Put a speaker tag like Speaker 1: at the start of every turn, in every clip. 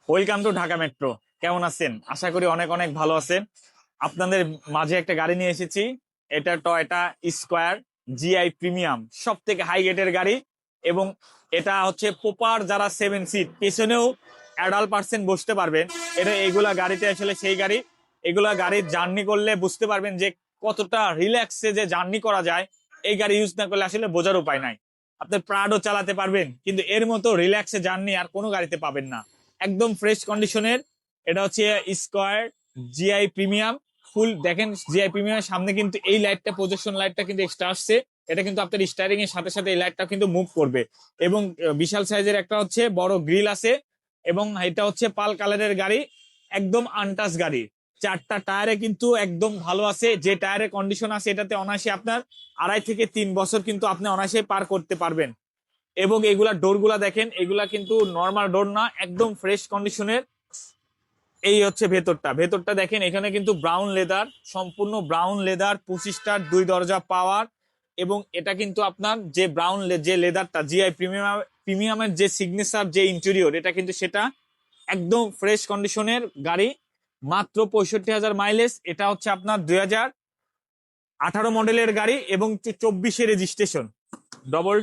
Speaker 1: Welcome to Dhaka metro. কেমন আছেন? আশা করি অনেক অনেক ভালো আছেন। আপনাদের মাঝে একটা গাড়ি নিয়ে এসেছি। এটা টয়োটা স্কয়ার জিআই প্রিমিয়াম, সব থেকে হাই রেটের গাড়ি। এবং এটা হচ্ছে প্রপার যারা 7 সিট, পেছনেও অ্যাডাল্ট পার্সন বসতে পারবেন। এটা এগুলা গাড়িতে আসলে সেই গাড়ি। এগুলা গাড়ির জার্নি করলে বুঝতে পারবেন যে কতটা রিল্যাক্সে যে জার্নি করা যায়। এই গাড়ি ইউজ না করলে আসলে বোঝার উপায় নাই। আপনি প্রাডও চালাতে পারবেন, কিন্তু এর মতো রিল্যাক্সে জার্নি আর কোনো গাড়িতে পাবেন না। একদম ফ্রেশ কন্ডিশনের। এটা হচ্ছে স্কয়ার জিআই প্রিমিয়াম। ফুল দেখেন, জিআই প্রিমিয়ামের সামনে কিন্তু এই লাইটটা, প্রজেকশন লাইটটা কিন্তু এক্সট্রা আসছে। এটা কিন্তু আপনার স্টারিং এর সাথে সাথে এই লাইটটা কিন্তু মুভ করবে। এবং বিশাল সাইজের একটা হচ্ছে বড় গ্রিল আছে। এবং এটা হচ্ছে পাল কালারের গাড়ি, একদম আনটাচ গাড়ি। চারটা টায়ারে কিন্তু একদম ভালো আছে। যে টায়ারের কন্ডিশন আছে এটাতে অনায়াসে আপনার 2.5 থেকে 3 বছর কিন্তু আপনি অনায়াসে পার করতে পারবেন। এবং এগুলা ডোর গুলা দেখেন, এগুলা কিন্তু নর্মাল ডোর না, একদম ফ্রেশ কন্ডিশনের। এই হচ্ছে ভেতরটা। ভেতরটা দেখেন, এখানে কিন্তু ব্রাউন লেদার, সম্পূর্ণ ব্রাউন লেদার, 25টার 2 দরজা পাওয়ার। এবং এটা কিন্তু আপনার যে ব্রাউন যে লেদারটা, জিআই প্রিমিয়ামের যে সিগনেচার যে ইন্টেরিয়র, এটা কিন্তু সেটা একদম ফ্রেশ কন্ডিশনের গাড়ি। মাত্র 65,000 মাইলেজ। এটা হচ্ছে আপনার 2018 মডেলের গাড়ি এবং 24 রেজিস্ট্রেশন। ডবল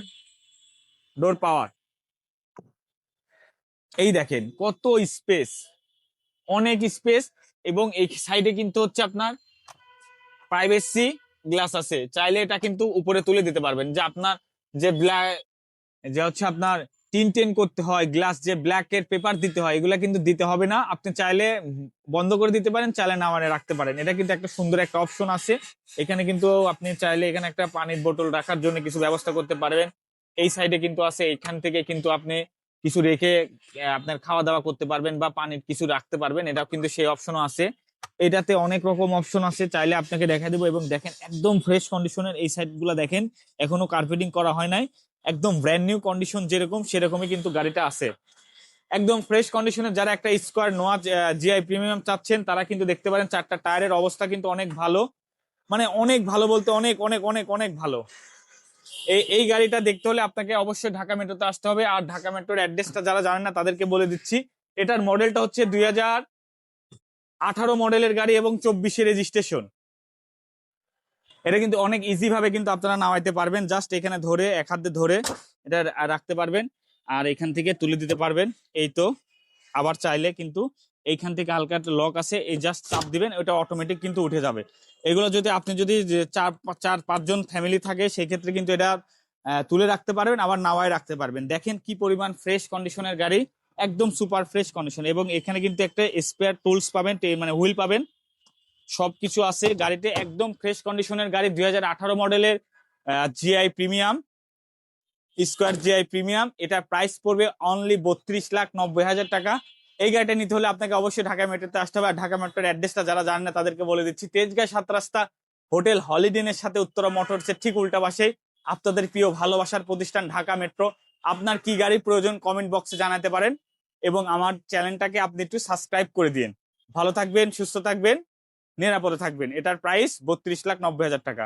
Speaker 1: ডোর পাওয়ার। এই দেখেন কত স্পেস, অনেক স্পেস। এবং এই সাইডে কিন্তু হচ্ছে আপনার প্রাইভেসি গ্লাস আছে। চাইলে এটা কিন্তু উপরে তুলে দিতে পারবেন। যে আপনার যে ব্ল্যাক, যে হচ্ছে আপনার টিন টেন করতে হয়, গ্লাস যে ব্ল্যাক এর পেপার দিতে হয়, এগুলা কিন্তু দিতে হবে না। আপনি চাইলে বন্ধ করে দিতে পারেন, চাইলে নামানে রাখতে পারেন। এটা কিন্তু একটা সুন্দর একটা অপশন আছে। এখানে কিন্তু আপনি চাইলে এখানে একটা পানির বোতল রাখার জন্য কিছু ব্যবস্থা করতে পারবেন। এই সাইডে কিন্তু আছে, এখান থেকে কিন্তু আপনি কিছু রেখে আপনার খাওয়া দাওয়া করতে পারবেন বা পানির কিছু রাখতে পারবেন। এটাও কিন্তু সেই অপশনও আছে। এটাতে অনেক রকম অপশন আছে, চাইলে আপনাকে দেখা দেবো। এবং দেখেন একদম ফ্রেশ কন্ডিশনের এই সাইড গুলা দেখেন, এখনো কার্পেটিং করা হয় নাই। একদম ব্র্যান্ড নিউ কন্ডিশন যেরকম সেরকমই কিন্তু গাড়িটা আছে। একদম ফ্রেশ কন্ডিশনের। যারা একটা স্কোয়ার নোয়া জিআই প্রিমিয়াম চাচ্ছেন তারা কিন্তু দেখতে পারেন। চারটা টায়ারের অবস্থা কিন্তু অনেক ভালো, মানে অনেক ভালো বলতে অনেক অনেক অনেক অনেক ভালো। এই গাড়িটা দেখতে হলে আপনাকে অবশ্যই ঢাকা মেট্রোতে আসতে হবে। আর ঢাকা মেট্রোর অ্যাড্রেসটা যারা জানেন না তাদেরকে বলে দিচ্ছি। এটার মডেলটা হচ্ছে 2018 মডেলের গাড়ি এবং 24 রেজিস্ট্রেশন। এটা কিন্তু অনেক ইজি ভাবে কিন্তু আপনারা নামাইতে পারবেন। জাস্ট এখানে ধরে, এক হাতে ধরে এটা রাখতে পারবেন, আর এখান থেকে তুলে দিতে পারবেন। এই তো। আবার চাইলে কিন্তু এইখান থেকে হালকা একটা লক আছে, এই জাস্ট চাপ দিবেন, ওটা অটোমেটিক কিন্তু উঠে যাবে। এগুলো যদি আপনি যদি চার পাঁচজন ফ্যামিলি থাকে সেই ক্ষেত্রে কিন্তু এটা তুলে রাখতে পারবেন, আবার নামায় রাখতে পারবেন। দেখেন কি পরিমাণ ফ্রেশ কন্ডিশনের গাড়ি, একদম সুপার ফ্রেশ কন্ডিশন। এবং এখানে কিন্তু একটা স্পেয়ার টুলস পাবেন, মানে হুইল পাবেন, সবকিছু আছে গাড়িতে। একদম ফ্রেশ কন্ডিশনের গাড়ি, 2018 মডেলের GI premium, square GI premium. এটা প্রাইস পড়বে অনলি 32,90,000 টাকা। এই গাড়িটা নিতে হলে আপনাকে অবশ্যই ঢাকা মেট্রোতে আসতে হবে। আর ঢাকা মেট্রোর অ্যাড্রেসটা যারা জানেন না তাদেরকে বলে দিচ্ছি। তেজগাঁ 7 রাস্তা হোটেল হলিডেনের সাথে উত্তরা মোটরসের ঠিক উল্টা পাশে আপনাদের প্রিয় ভালোবাসার প্রতিষ্ঠান ঢাকা মেট্রো। আপনার কি গাড়ি প্রয়োজন কমেন্ট বক্সে জানাতে পারেন। এবং আমার চ্যানেলটাকে আপনি একটু সাবস্ক্রাইব করে দিন। ভালো থাকবেন, সুস্থ থাকবেন, নিরাপদে থাকবেন। এটার প্রাইস 32,90,000 টাকা।